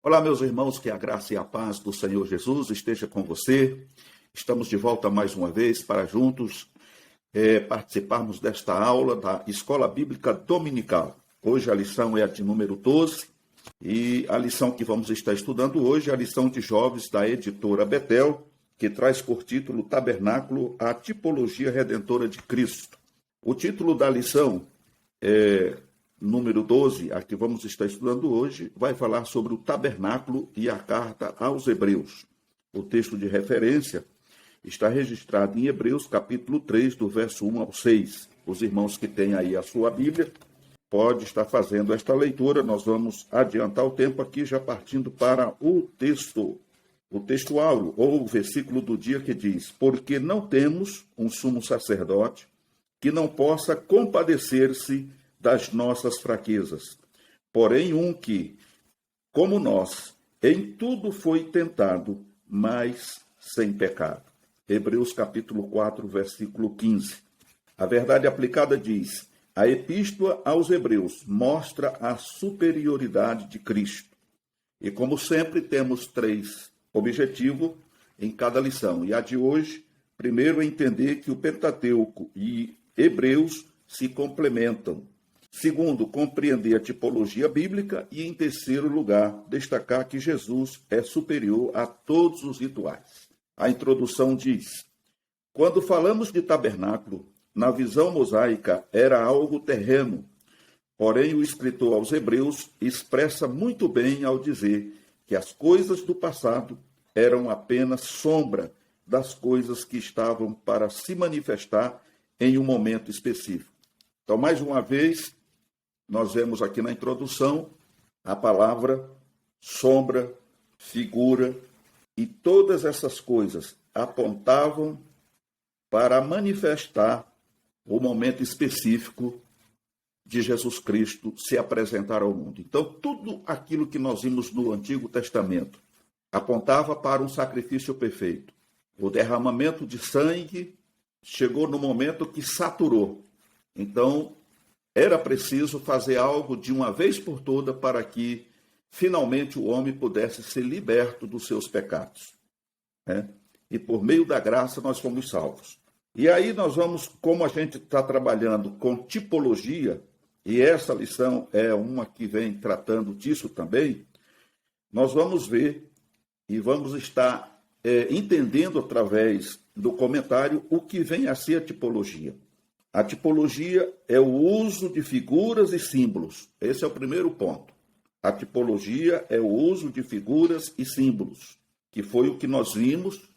Olá, meus irmãos, que a graça e a paz do Senhor Jesus esteja com você. Estamos de volta mais uma vez para juntos participarmos desta aula da Escola Bíblica Dominical. Hoje a lição é a de número 12 e a lição que vamos estar estudando hoje é a lição de jovens da editora Betel, que traz por título Tabernáculo, a tipologia redentora de Cristo. O título da lição número 12, a que vamos estar estudando hoje, vai falar sobre o tabernáculo e a carta aos Hebreus. O texto de referência está registrado em Hebreus, capítulo 3, do verso 1 ao 6. Os irmãos que têm aí a sua Bíblia, pode estar fazendo esta leitura. Nós vamos adiantar o tempo aqui, já partindo para o texto áureo, ou o versículo do dia que diz: porque não temos um sumo sacerdote que não possa compadecer-se das nossas fraquezas, porém um que, como nós, em tudo foi tentado, mas sem pecado. Hebreus capítulo 4, versículo 15. A verdade aplicada diz: a epístola aos Hebreus mostra a superioridade de Cristo. E como sempre, temos 3 objetivos em cada lição. E a de hoje, primeiro, é entender que o Pentateuco e Hebreus se complementam. Segundo, compreender a tipologia bíblica. E, em terceiro lugar, destacar que Jesus é superior a todos os rituais. A introdução diz: quando falamos de tabernáculo, na visão mosaica era algo terreno. Porém, o escritor aos Hebreus expressa muito bem ao dizer que as coisas do passado eram apenas sombra das coisas que estavam para se manifestar em um momento específico. Então, mais uma vez, nós vemos aqui na introdução a palavra sombra, figura, e todas essas coisas apontavam para manifestar o momento específico de Jesus Cristo se apresentar ao mundo. Então, tudo aquilo que nós vimos no Antigo Testamento apontava para um sacrifício perfeito. O derramamento de sangue chegou no momento que saturou. Então, era preciso fazer algo de uma vez por toda para que, finalmente, o homem pudesse ser liberto dos seus pecados. E por meio da graça nós fomos salvos. E aí nós vamos, como a gente está trabalhando com tipologia, e essa lição é uma que vem tratando disso também, nós vamos ver e vamos estar entendendo através do comentário o que vem a ser a tipologia. A tipologia é o uso de figuras e símbolos. Esse é o primeiro ponto. A tipologia é o uso de figuras e símbolos, que foi o que nós vimos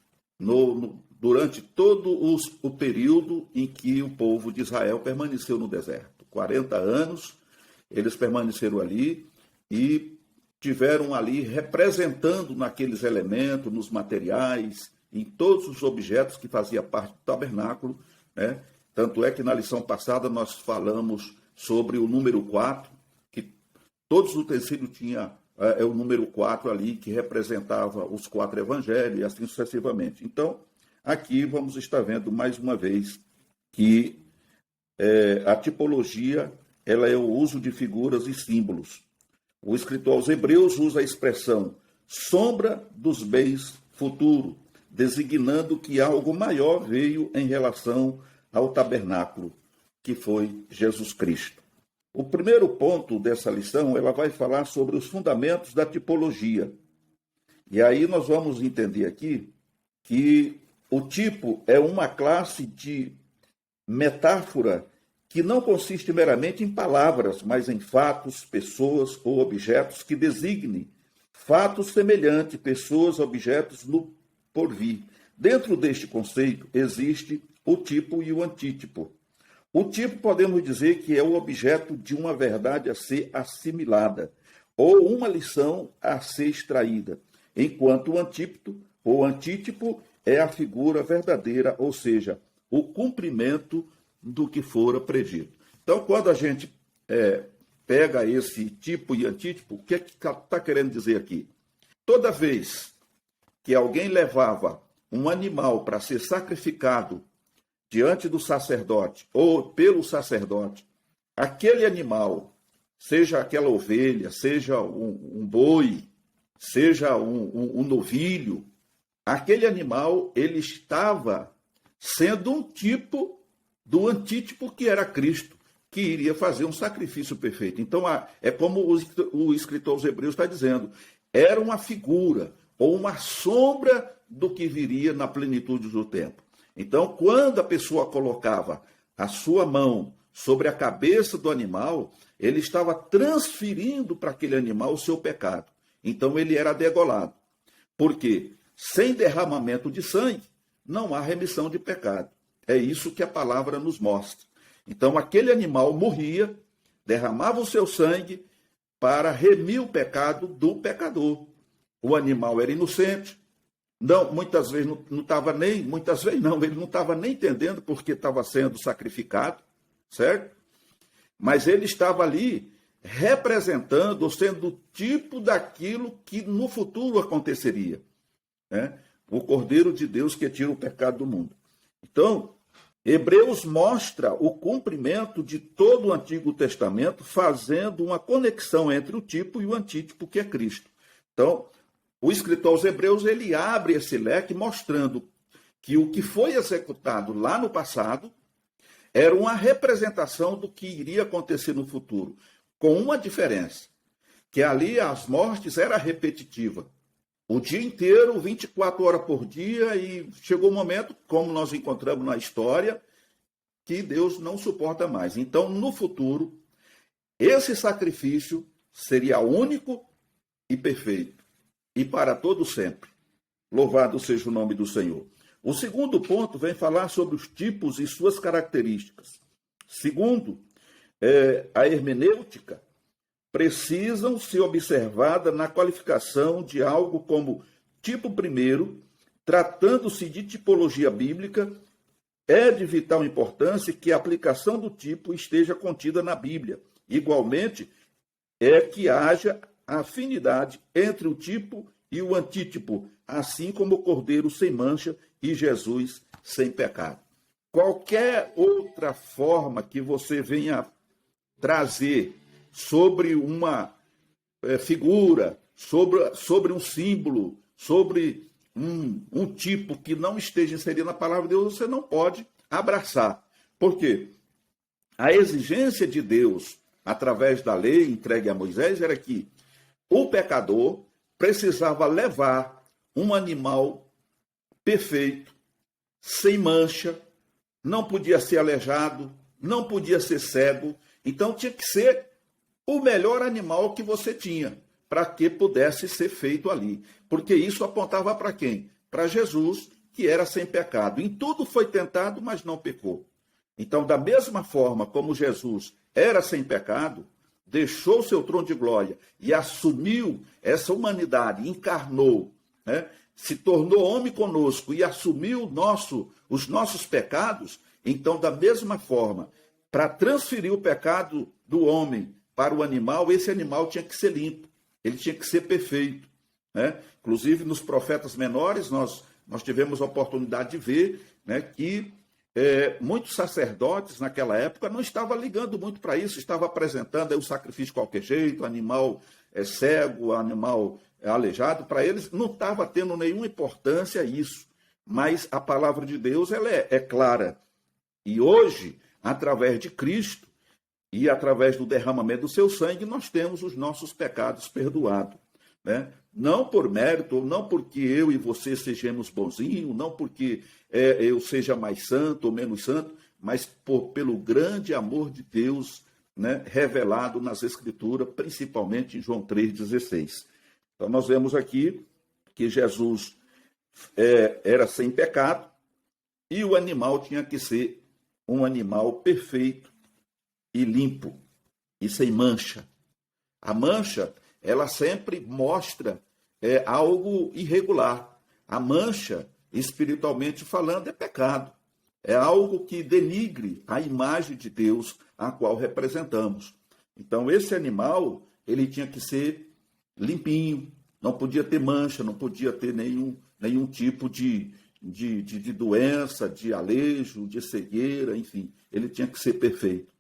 durante todo o período em que o povo de Israel permaneceu no deserto. 40 anos, eles permaneceram ali e tiveram ali representando naqueles elementos, nos materiais, em todos os objetos que faziam parte do tabernáculo, Tanto é que na lição passada nós falamos sobre o número 4, que todos os utensílios tinham o número 4 ali, que representava os 4 evangelhos e assim sucessivamente. Então, aqui vamos estar vendo mais uma vez que a tipologia ela é o uso de figuras e símbolos. O escritor aos Hebreus usa a expressão sombra dos bens futuros, designando que algo maior veio em relação ao tabernáculo, que foi Jesus Cristo. O primeiro ponto dessa lição, ela vai falar sobre os fundamentos da tipologia. E aí nós vamos entender aqui que o tipo é uma classe de metáfora que não consiste meramente em palavras, mas em fatos, pessoas ou objetos que designem fatos semelhantes, pessoas, objetos no porvir. Dentro deste conceito existe o tipo e o antítipo. O tipo podemos dizer que é o objeto de uma verdade a ser assimilada, ou uma lição a ser extraída, enquanto o antítipo é a figura verdadeira, ou seja, o cumprimento do que fora predito. Então, quando a gente pega esse tipo e antítipo, o que é que está querendo dizer aqui? Toda vez que alguém levava um animal para ser sacrificado diante do sacerdote ou pelo sacerdote, aquele animal, seja aquela ovelha, seja um boi, seja um novilho, aquele animal ele estava sendo um tipo do antítipo que era Cristo, que iria fazer um sacrifício perfeito. Então, é como o escritor aos Hebreus está dizendo, era uma figura ou uma sombra do que viria na plenitude do tempo. Então, quando a pessoa colocava a sua mão sobre a cabeça do animal, ele estava transferindo para aquele animal o seu pecado. Então, ele era degolado. Porque sem derramamento de sangue, não há remissão de pecado. É isso que a palavra nos mostra. Então, aquele animal morria, derramava o seu sangue para remir o pecado do pecador. O animal era inocente, não, muitas vezes não estava nem, muitas vezes não, ele não estava nem entendendo porque estava sendo sacrificado, certo? Mas ele estava ali representando, ou sendo o tipo daquilo que no futuro aconteceria, né? O Cordeiro de Deus que tira o pecado do mundo. Então, Hebreus mostra o cumprimento de todo o Antigo Testamento, fazendo uma conexão entre o tipo e o antítipo, que é Cristo. Então, o escritor aos Hebreus, ele abre esse leque mostrando que o que foi executado lá no passado era uma representação do que iria acontecer no futuro, com uma diferença, que ali as mortes era repetitiva. O dia inteiro, 24 horas por dia, e chegou um momento, como nós encontramos na história, que Deus não suporta mais. Então, no futuro, esse sacrifício seria único e perfeito, e para todo sempre. Louvado seja o nome do Senhor. O segundo ponto vem falar sobre os tipos e suas características. Segundo, a hermenêutica precisam ser observadas na qualificação de algo como tipo primeiro, tratando-se de tipologia bíblica, é de vital importância que a aplicação do tipo esteja contida na Bíblia. Igualmente, é que haja afinidade entre o tipo e o antítipo, assim como o Cordeiro sem mancha e Jesus sem pecado. Qualquer outra forma que você venha trazer sobre uma figura, sobre um símbolo, sobre um tipo que não esteja inserido na palavra de Deus, você não pode abraçar. Por quê? A exigência de Deus, através da lei entregue a Moisés, era que o pecador precisava levar um animal perfeito, sem mancha, não podia ser aleijado, não podia ser cego, então tinha que ser o melhor animal que você tinha, para que pudesse ser feito ali. Porque isso apontava para quem? Para Jesus, que era sem pecado. Em tudo foi tentado, mas não pecou. Então, da mesma forma como Jesus era sem pecado, deixou seu trono de glória e assumiu essa humanidade, encarnou, né? Se tornou homem conosco e assumiu os nossos pecados, então, da mesma forma, para transferir o pecado do homem para o animal, esse animal tinha que ser limpo, ele tinha que ser perfeito, né? Inclusive, nos profetas menores, nós tivemos a oportunidade de ver, né, que muitos sacerdotes naquela época não estavam ligando muito para isso, estavam apresentando o sacrifício de qualquer jeito, animal cego, animal aleijado, para eles não estava tendo nenhuma importância isso, mas a palavra de Deus ela é clara, e hoje, através de Cristo, e através do derramamento do seu sangue, nós temos os nossos pecados perdoados, né? Não por mérito, não porque eu e você sejamos bonzinhos, não porque eu seja mais santo ou menos santo, mas pelo grande amor de Deus, né, revelado nas Escrituras, principalmente em João 3,16. Então nós vemos aqui que Jesus era sem pecado e o animal tinha que ser um animal perfeito e limpo e sem mancha. A mancha, ela sempre mostra algo irregular. A mancha, espiritualmente falando, é pecado. É algo que denigre a imagem de Deus a qual representamos. Então, esse animal, ele tinha que ser limpinho, não podia ter mancha, não podia ter nenhum tipo de doença, de alejo, de cegueira, enfim. Ele tinha que ser perfeito,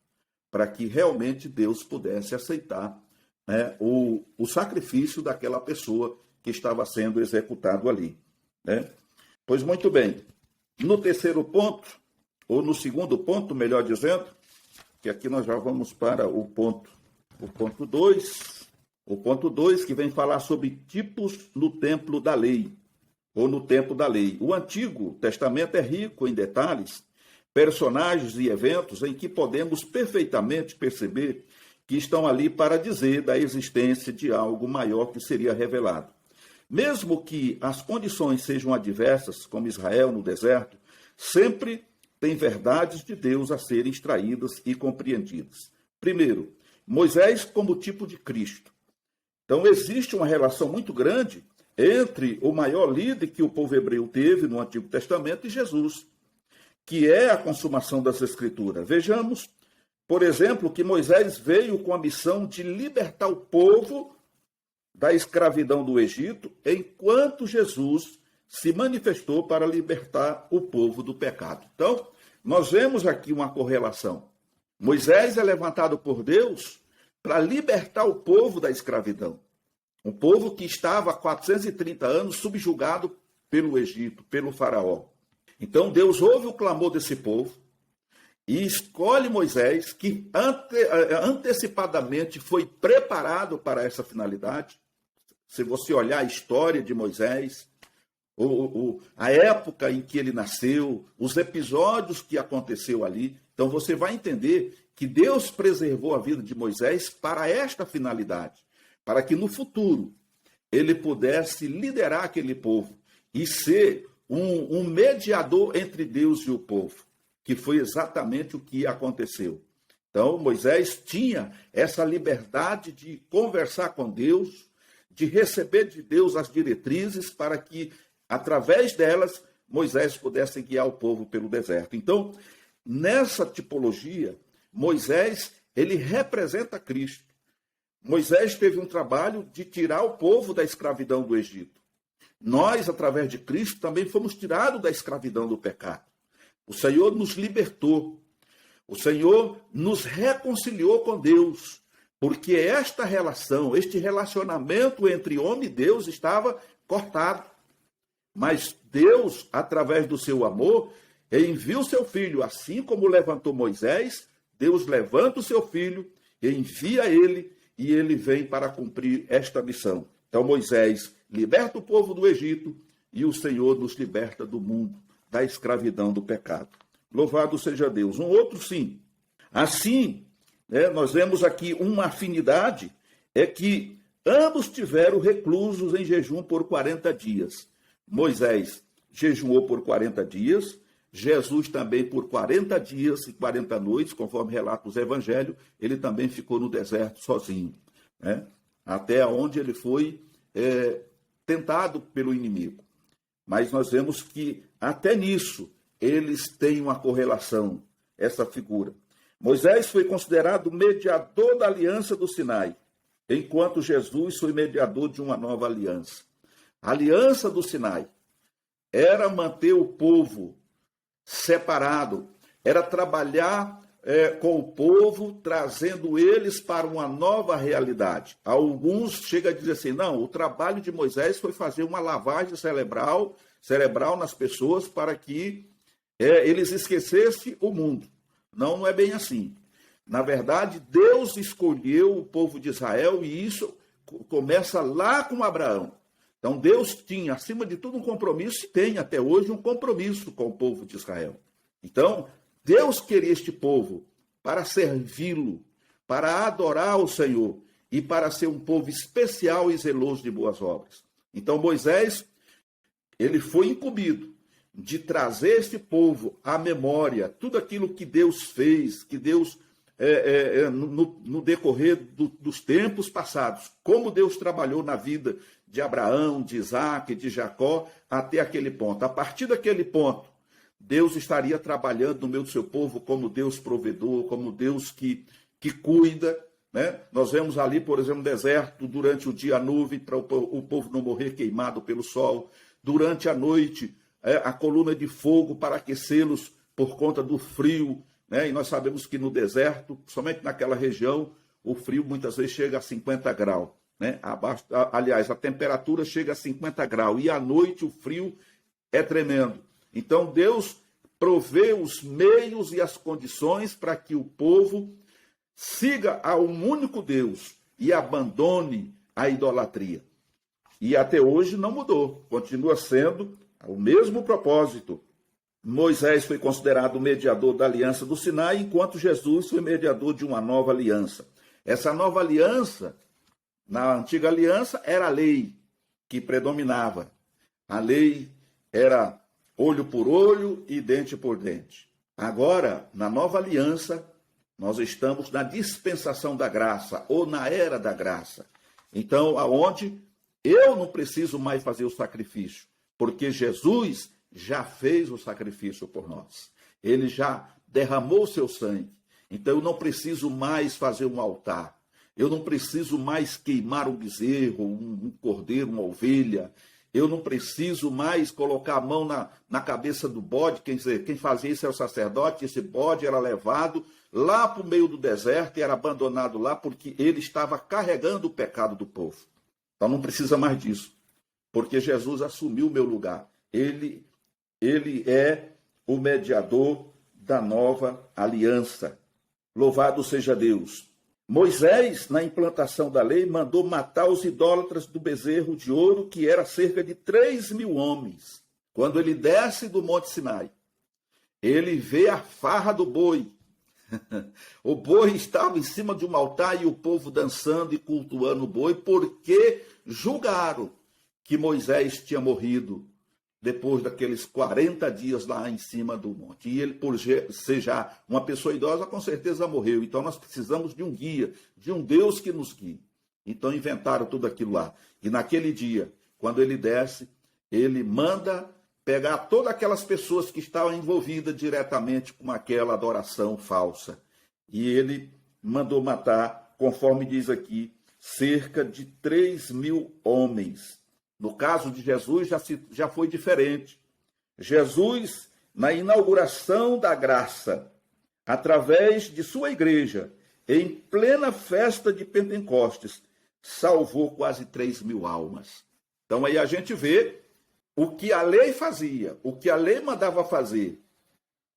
para que realmente Deus pudesse aceitar, né, o sacrifício daquela pessoa que estava sendo executado ali, né? Pois muito bem, no terceiro ponto, ou no segundo ponto, melhor dizendo, que aqui nós já vamos para o ponto 2, o ponto 2 que vem falar sobre tipos no templo da lei, ou no tempo da lei. O Antigo Testamento é rico em detalhes, personagens e eventos em que podemos perfeitamente perceber que estão ali para dizer da existência de algo maior que seria revelado. Mesmo que as condições sejam adversas, como Israel no deserto, sempre tem verdades de Deus a serem extraídas e compreendidas. Primeiro, Moisés como tipo de Cristo. Então, existe uma relação muito grande entre o maior líder que o povo hebreu teve no Antigo Testamento e Jesus, que é a consumação das Escrituras. Vejamos, por exemplo, que Moisés veio com a missão de libertar o povo da escravidão do Egito, enquanto Jesus se manifestou para libertar o povo do pecado. Então, nós vemos aqui uma correlação. Moisés é levantado por Deus para libertar o povo da escravidão. Um povo que estava há 430 anos subjugado pelo Egito, pelo faraó. Então, Deus ouve o clamor desse povo e escolhe Moisés, que antecipadamente foi preparado para essa finalidade. Se você olhar a história de Moisés, a época em que ele nasceu, os episódios que aconteceu ali, então você vai entender que Deus preservou a vida de Moisés para esta finalidade, para que no futuro ele pudesse liderar aquele povo e ser um mediador entre Deus e o povo, que foi exatamente o que aconteceu. Então, Moisés tinha essa liberdade de conversar com Deus, de receber de Deus as diretrizes para que, através delas, Moisés pudesse guiar o povo pelo deserto. Então, nessa tipologia, Moisés, ele representa Cristo. Moisés teve um trabalho de tirar o povo da escravidão do Egito. Nós, através de Cristo, também fomos tirados da escravidão do pecado. O Senhor nos libertou. O Senhor nos reconciliou com Deus. Porque esta relação, este relacionamento entre homem e Deus estava cortado. Mas Deus, através do seu amor, envia o seu filho. Assim como levantou Moisés, Deus levanta o seu filho, envia ele, e ele vem para cumprir esta missão. Então Moisés liberta o povo do Egito e o Senhor nos liberta do mundo, da escravidão do pecado. Louvado seja Deus. Um outro sim. Assim, nós vemos aqui uma afinidade, é que ambos tiveram reclusos em jejum por 40 dias. Moisés jejuou por 40 dias, Jesus também por 40 dias e 40 noites, conforme relata os evangelhos, ele também ficou no deserto sozinho, né? Até onde ele foi tentado pelo inimigo. Mas nós vemos que até nisso eles têm uma correlação, essa figura. Moisés foi considerado mediador da aliança do Sinai, enquanto Jesus foi mediador de uma nova aliança. A aliança do Sinai era manter o povo separado, era trabalhar com o povo, trazendo eles para uma nova realidade. Alguns chegam a dizer assim, não, o trabalho de Moisés foi fazer uma lavagem cerebral nas pessoas para que eles esquecessem o mundo. Não, não é bem assim. Na verdade, Deus escolheu o povo de Israel e isso começa lá com Abraão. Então, Deus tinha, acima de tudo, um compromisso e tem até hoje um compromisso com o povo de Israel. Então, Deus queria este povo para servi-lo, para adorar o Senhor e para ser um povo especial e zeloso de boas obras. Então, Moisés, ele foi incumbido de trazer este povo à memória, tudo aquilo que Deus fez, que Deus, no decorrer dos tempos passados, como Deus trabalhou na vida de Abraão, de Isaac, de Jacó, até aquele ponto. A partir daquele ponto, Deus estaria trabalhando no meio do seu povo como Deus provedor, como Deus que cuida, né? Nós vemos ali, por exemplo, no deserto, durante o dia a nuvem, para o povo não morrer queimado pelo sol. Durante a noite, a coluna de fogo para aquecê-los por conta do frio, né? E nós sabemos que no deserto, somente naquela região, o frio muitas vezes chega a 50 graus. né? Aliás, a temperatura chega a 50 graus e à noite o frio é tremendo. Então Deus provê os meios e as condições para que o povo siga a um único Deus e abandone a idolatria. E até hoje não mudou, continua sendo o mesmo propósito. Moisés foi considerado o mediador da aliança do Sinai, enquanto Jesus foi mediador de uma nova aliança. Essa nova aliança, na antiga aliança, era a lei que predominava. A lei era olho por olho e dente por dente. Agora, na nova aliança, nós estamos na dispensação da graça, ou na era da graça. Então, aonde eu não preciso mais fazer o sacrifício, porque Jesus já fez o sacrifício por nós. Ele já derramou o seu sangue. Então, eu não preciso mais fazer um altar. Eu não preciso mais queimar um bezerro, um cordeiro, uma ovelha. Eu não preciso mais colocar a mão na cabeça do bode. Quem fazia isso era o sacerdote. Esse bode era levado lá para o meio do deserto e era abandonado lá porque ele estava carregando o pecado do povo. Então não precisa mais disso, porque Jesus assumiu o meu lugar. Ele é o mediador da nova aliança. Louvado seja Deus. Moisés, na implantação da lei, mandou matar os idólatras do bezerro de ouro, que era cerca de 3.000 homens. Quando ele desce do Monte Sinai, ele vê a farra do boi. O boi estava em cima de um altar e o povo dançando e cultuando o boi, porque julgaram que Moisés tinha morrido depois daqueles 40 dias lá em cima do monte. E ele, por ser já uma pessoa idosa, com certeza morreu. Então nós precisamos de um guia, de um Deus que nos guie. Então inventaram tudo aquilo lá. E naquele dia, quando ele desce, ele manda pegar todas aquelas pessoas que estavam envolvidas diretamente com aquela adoração falsa. E ele mandou matar, conforme diz aqui, cerca de 3.000 homens. No caso de Jesus, já foi diferente. Jesus, na inauguração da graça, através de sua igreja, em plena festa de Pentecostes, salvou quase 3.000 almas. Então aí a gente vê o que a lei fazia, o que a lei mandava fazer.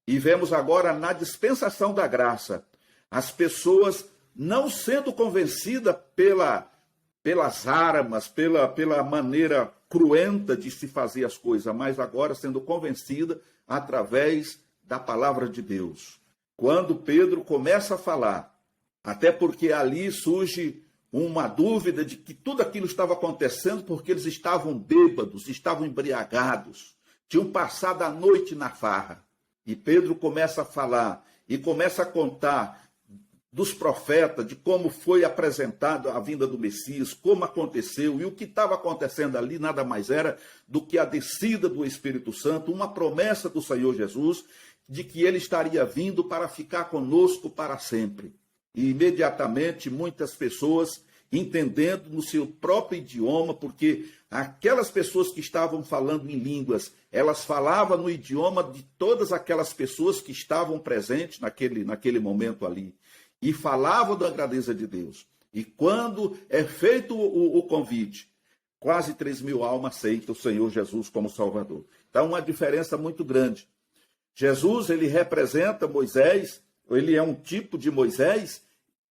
E vemos agora na dispensação da graça, as pessoas não sendo convencidas pelas armas, pela maneira cruenta de se fazer as coisas, mas agora sendo convencida através da palavra de Deus. Quando Pedro começa a falar, até porque ali surge uma dúvida de que tudo aquilo estava acontecendo porque eles estavam bêbados, estavam embriagados, tinham passado a noite na farra. E Pedro começa a falar e começa a contar dos profetas, de como foi apresentado a vinda do Messias, como aconteceu, e o que estava acontecendo ali nada mais era do que a descida do Espírito Santo, uma promessa do Senhor Jesus, de que ele estaria vindo para ficar conosco para sempre. E imediatamente muitas pessoas, entendendo no seu próprio idioma, porque aquelas pessoas que estavam falando em línguas, elas falavam no idioma de todas aquelas pessoas que estavam presentes naquele momento ali. E falavam da grandeza de Deus. E quando é feito o convite, quase 3.000 almas aceitam o Senhor Jesus como Salvador. Então, uma diferença muito grande. Jesus, ele representa Moisés, ele é um tipo de Moisés,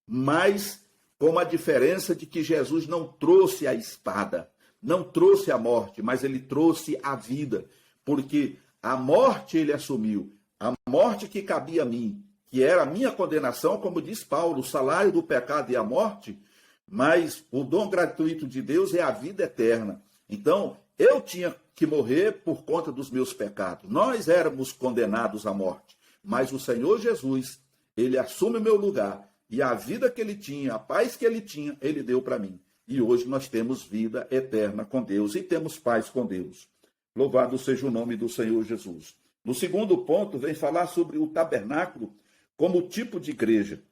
mas com a diferença de que Jesus não trouxe a espada, não trouxe a morte, mas ele trouxe a vida. Porque a morte ele assumiu, a morte que cabia a mim, que era a minha condenação, como diz Paulo, o salário do pecado é a morte, mas o dom gratuito de Deus é a vida eterna. Então, eu tinha que morrer por conta dos meus pecados. Nós éramos condenados à morte, mas o Senhor Jesus, ele assume o meu lugar, e a vida que ele tinha, a paz que ele tinha, ele deu para mim. E hoje nós temos vida eterna com Deus e temos paz com Deus. Louvado seja o nome do Senhor Jesus. No segundo ponto, vem falar sobre o tabernáculo como tipo de igreja.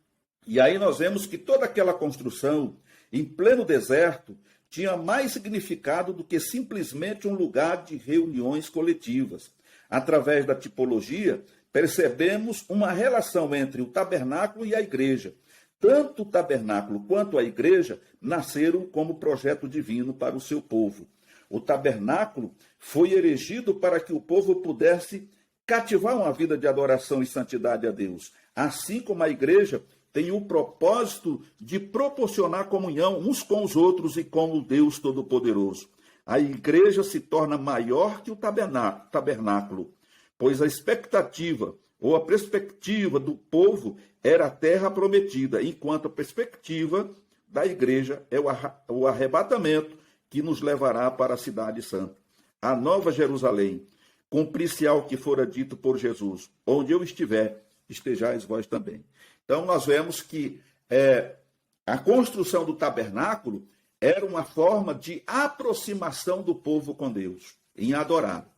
E aí nós vemos que toda aquela construção em pleno deserto tinha mais significado do que simplesmente um lugar de reuniões coletivas. Através da tipologia, percebemos uma relação entre o tabernáculo e a igreja. tanto o tabernáculo quanto a igreja nasceram como projeto divino para o seu povo. O tabernáculo foi erigido para que o povo pudesse cativar uma vida de adoração e santidade a Deus, assim como a igreja tem o propósito de proporcionar comunhão uns com os outros e com o Deus Todo-Poderoso. A igreja se torna maior que o tabernáculo, pois a expectativa ou a perspectiva do povo era a terra prometida, enquanto a perspectiva da igreja é o arrebatamento que nos levará para a cidade santa, a nova Jerusalém. Cumprir-se ao que fora dito por Jesus: onde eu estiver, estejais vós também. Então nós vemos que a construção do tabernáculo era uma forma de aproximação do povo com Deus, em adorar.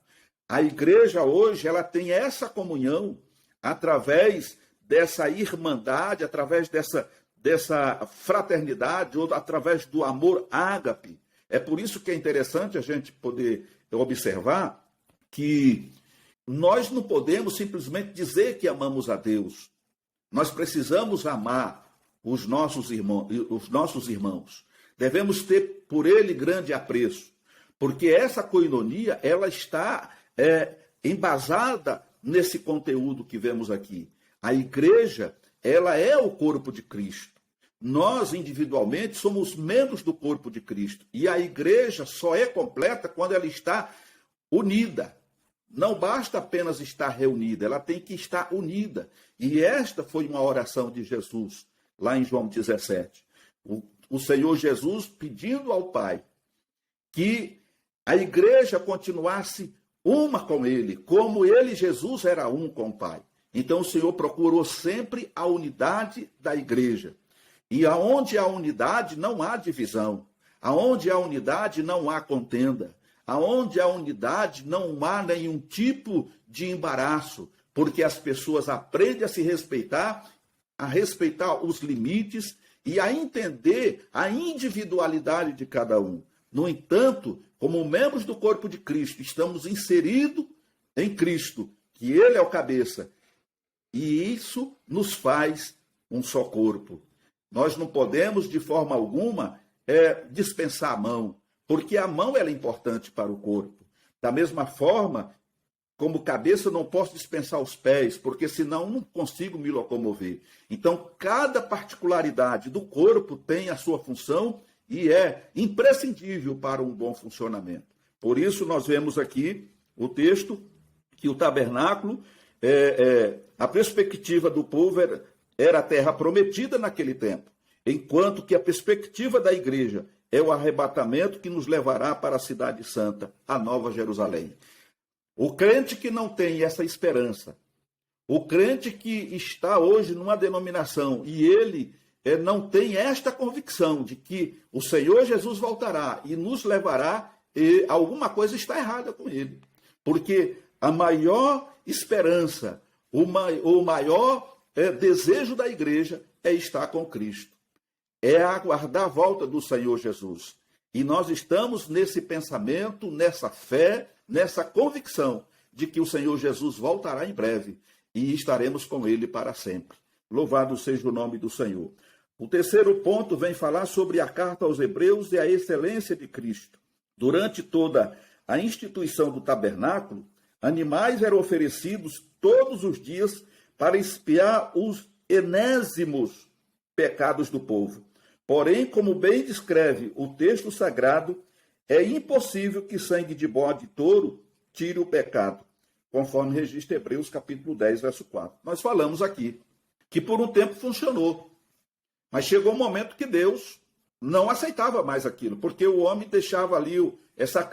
A igreja hoje, ela tem essa comunhão através dessa irmandade, através dessa fraternidade, ou através do amor ágape. É por isso que é interessante a gente poder observar que nós não podemos simplesmente dizer que amamos a Deus. Nós precisamos amar os nossos irmãos. Devemos ter por ele grande apreço, porque essa coinonia, ela está embasada nesse conteúdo que vemos aqui. A igreja, ela é o corpo de Cristo. Nós, individualmente, somos membros do corpo de Cristo. E a igreja só é completa quando ela está unida. Não basta apenas estar reunida, ela tem que estar unida. E esta foi uma oração de Jesus, lá em João 17. O Senhor Jesus pedindo ao Pai que a igreja continuasse uma com ele, como ele, Jesus, era um com o Pai. Então o Senhor procurou sempre a unidade da igreja. E aonde há unidade não há divisão. Aonde há unidade não há contenda. Aonde há unidade não há nenhum tipo de embaraço, porque as pessoas aprendem a se respeitar, a respeitar os limites e a entender a individualidade de cada um. No entanto, como membros do corpo de Cristo, estamos inseridos em Cristo, que ele é o cabeça, e isso nos faz um só corpo. Nós não podemos, de forma alguma, dispensar a mão, porque a mão ela é importante para o corpo. Da mesma forma, como cabeça, eu não posso dispensar os pés, porque senão não consigo me locomover. Então, cada particularidade do corpo tem a sua função e é imprescindível para um bom funcionamento. Por isso, nós vemos aqui o texto que o tabernáculo, a perspectiva do povo era a terra prometida naquele tempo, enquanto que a perspectiva da igreja é o arrebatamento que nos levará para a cidade santa, a nova Jerusalém. O crente que não tem essa esperança, o crente que está hoje numa denominação e ele não tem esta convicção de que o Senhor Jesus voltará e nos levará, e alguma coisa está errada com ele. Porque a maior esperança, o maior desejo da igreja é estar com Cristo. É aguardar a volta do Senhor Jesus. E nós estamos nesse pensamento, nessa fé, nessa convicção de que o Senhor Jesus voltará em breve e estaremos com ele para sempre. Louvado seja o nome do Senhor. O terceiro ponto vem falar sobre a carta aos Hebreus e a excelência de Cristo. Durante toda a instituição do tabernáculo, animais eram oferecidos todos os dias para expiar os enésimos pecados do povo. Porém, como bem descreve o texto sagrado, é impossível que sangue de bode e touro tire o pecado, conforme registra Hebreus capítulo 10, verso 4. Nós falamos aqui que por um tempo funcionou, mas chegou um momento que Deus não aceitava mais aquilo, porque o homem deixava ali,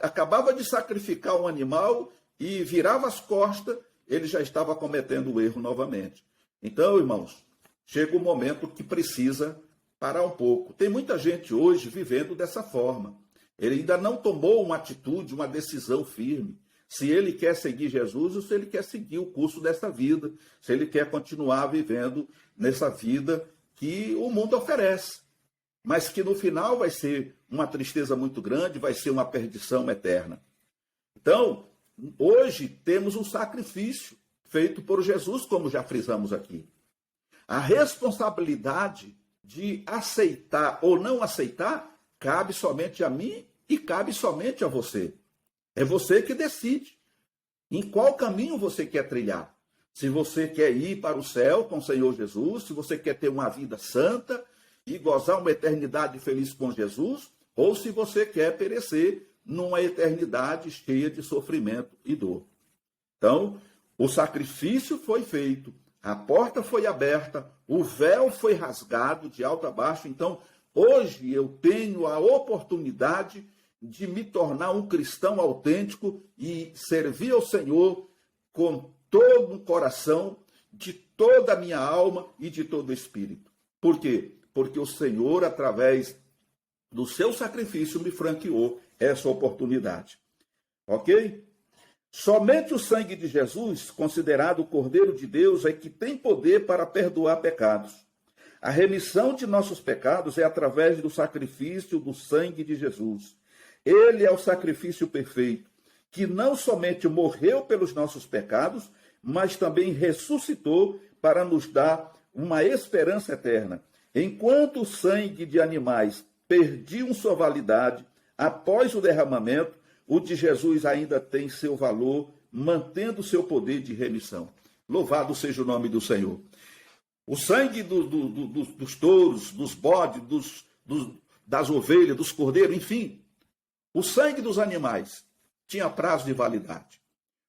acabava de sacrificar um animal e virava as costas, ele já estava cometendo o erro novamente. Então, irmãos, chega um momento que precisa parar um pouco. Tem muita gente hoje vivendo dessa forma. Ele ainda não tomou uma atitude, uma decisão firme. Se ele quer seguir Jesus ou se ele quer seguir o curso dessa vida, se ele quer continuar vivendo nessa vida que o mundo oferece, mas que no final vai ser uma tristeza muito grande, vai ser uma perdição eterna. Então, hoje temos um sacrifício feito por Jesus, como já frisamos aqui. A responsabilidade de aceitar ou não aceitar cabe somente a mim e cabe somente a você. É você que decide em qual caminho você quer trilhar. Se você quer ir para o céu com o Senhor Jesus, se você quer ter uma vida santa e gozar uma eternidade feliz com Jesus, ou se você quer perecer numa eternidade cheia de sofrimento e dor. Então, o sacrifício foi feito, a porta foi aberta, o véu foi rasgado de alto a baixo. Então, hoje eu tenho a oportunidade de me tornar um cristão autêntico e servir ao Senhor com todo o coração, de toda a minha alma e de todo o espírito. Por quê? Porque o Senhor, através do seu sacrifício, me franqueou essa oportunidade. Ok? Somente o sangue de Jesus, considerado o Cordeiro de Deus, é que tem poder para perdoar pecados. A remissão de nossos pecados é através do sacrifício do sangue de Jesus. Ele é o sacrifício perfeito, que não somente morreu pelos nossos pecados, mas também ressuscitou para nos dar uma esperança eterna. Enquanto o sangue de animais perdiam sua validade após o derramamento, o de Jesus ainda tem seu valor, mantendo seu poder de remissão. Louvado seja o nome do Senhor. O sangue dos touros, dos bodes, das ovelhas, dos cordeiros, enfim, o sangue dos animais tinha prazo de validade.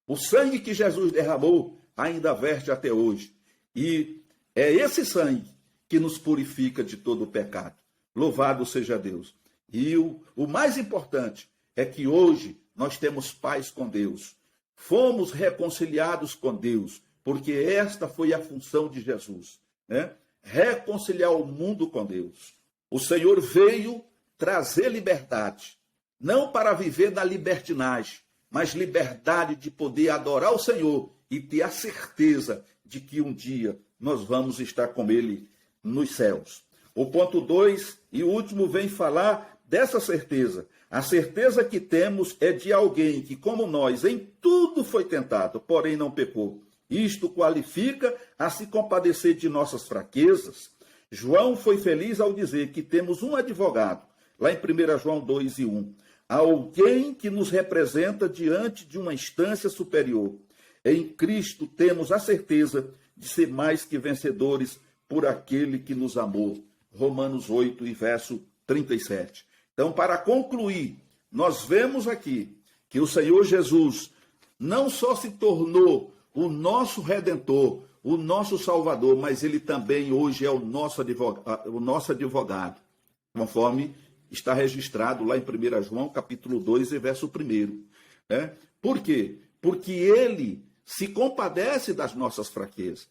O sangue que Jesus derramou ainda verte até hoje. E é esse sangue que nos purifica de todo o pecado. Louvado seja Deus. E o mais importante é que hoje nós temos paz com Deus. Fomos reconciliados com Deus, porque esta foi a função de Jesus, né? Reconciliar o mundo com Deus. O Senhor veio trazer liberdade, não para viver na libertinagem, mas liberdade de poder adorar o Senhor e ter a certeza de que um dia nós vamos estar com Ele nos céus. O ponto 2 e último vem falar dessa certeza. A certeza que temos é de alguém que, como nós, em tudo foi tentado, porém não pecou. Isto qualifica a se compadecer de nossas fraquezas. João foi feliz ao dizer que temos um advogado, lá em 1 João 2 e 1. Alguém que nos representa diante de uma instância superior. Em Cristo temos a certeza de ser mais que vencedores por aquele que nos amou. Romanos 8 e verso 37. Então, para concluir, nós vemos aqui que o Senhor Jesus não só se tornou o nosso Redentor, o nosso Salvador, mas ele também hoje é o nosso advogado, conforme está registrado lá em 1 João, capítulo 2, e verso 1. Né? Por quê? Porque ele se compadece das nossas fraquezas.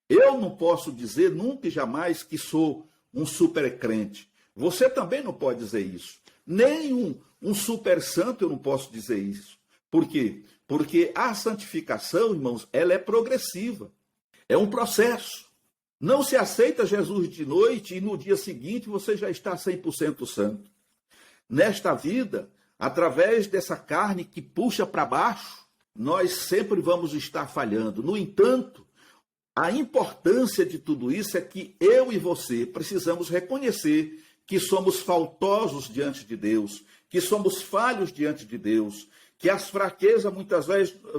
Eu não posso dizer nunca e jamais que sou um super crente. Você também não pode dizer isso. Nem um super santo eu não posso dizer isso. Por quê? Porque a santificação, irmãos, ela é progressiva. É um processo. Não se aceita Jesus de noite e no dia seguinte você já está 100% santo. Nesta vida, através dessa carne que puxa para baixo, nós sempre vamos estar falhando. No entanto, a importância de tudo isso é que eu e você precisamos reconhecer que somos faltosos diante de Deus, que somos falhos diante de Deus, que as fraquezas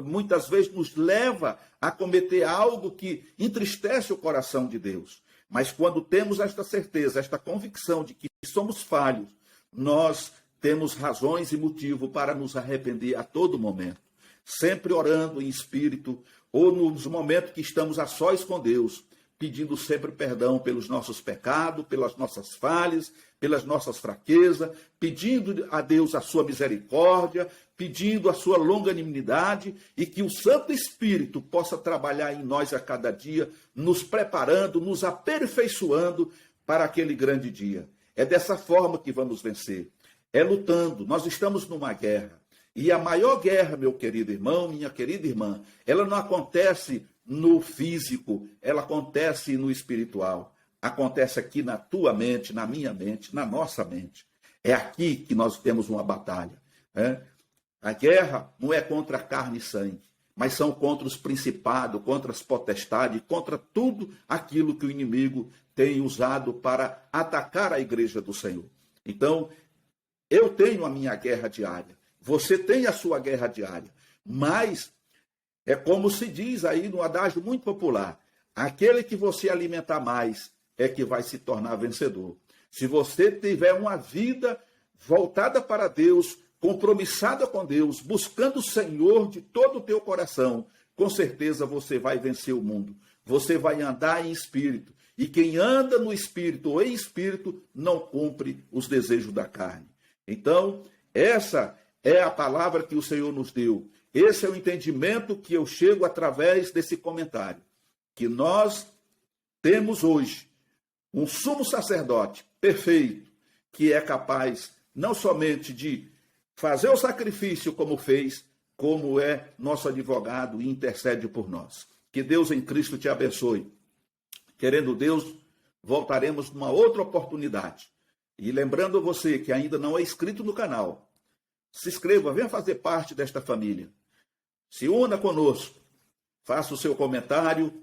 muitas vezes nos leva a cometer algo que entristece o coração de Deus. Mas quando temos esta certeza, esta convicção de que somos falhos, nós temos razões e motivo para nos arrepender a todo momento. Sempre orando em espírito, ou nos momentos que estamos a sós com Deus, pedindo sempre perdão pelos nossos pecados, pelas nossas falhas, pelas nossas fraquezas, pedindo a Deus a sua misericórdia, pedindo a sua longanimidade e que o Santo Espírito possa trabalhar em nós a cada dia, nos preparando, nos aperfeiçoando para aquele grande dia. É dessa forma que vamos vencer. É lutando. Nós estamos numa guerra. E a maior guerra, meu querido irmão, minha querida irmã, ela não acontece no físico, ela acontece no espiritual. Acontece aqui na tua mente, na minha mente, na nossa mente. É aqui que nós temos uma batalha. Né? A guerra não é contra carne e sangue, mas são contra os principados, contra as potestades, contra tudo aquilo que o inimigo tem usado para atacar a igreja do Senhor. Então, eu tenho a minha guerra diária, você tem a sua guerra diária, mas é como se diz aí no adágio muito popular, aquele que você alimentar mais é que vai se tornar vencedor. Se você tiver uma vida voltada para Deus, compromissada com Deus, buscando o Senhor de todo o teu coração, com certeza você vai vencer o mundo. Você vai andar em espírito. E quem anda no espírito ou em espírito não cumpre os desejos da carne. Então, essa é a palavra que o Senhor nos deu. Esse é o entendimento que eu chego através desse comentário. Que nós temos hoje um sumo sacerdote perfeito, que é capaz não somente de fazer o sacrifício como fez, como é nosso advogado e intercede por nós. Que Deus em Cristo te abençoe. Querendo Deus, voltaremos numa outra oportunidade. E lembrando você que ainda não é inscrito no canal, se inscreva, venha fazer parte desta família. Se una conosco, faça o seu comentário,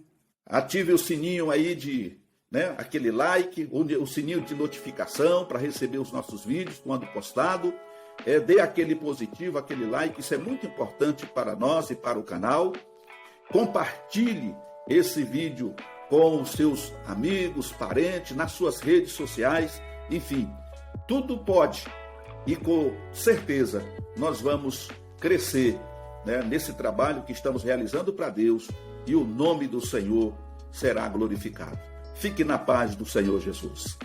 ative o sininho aí aquele like, o sininho de notificação para receber os nossos vídeos quando postado. Dê aquele positivo, aquele like, isso é muito importante para nós e para o canal. Compartilhe esse vídeo com os seus amigos, parentes, nas suas redes sociais, enfim, tudo pode e com certeza nós vamos crescer nesse trabalho que estamos realizando para Deus e o nome do Senhor será glorificado. Fique na paz do Senhor Jesus.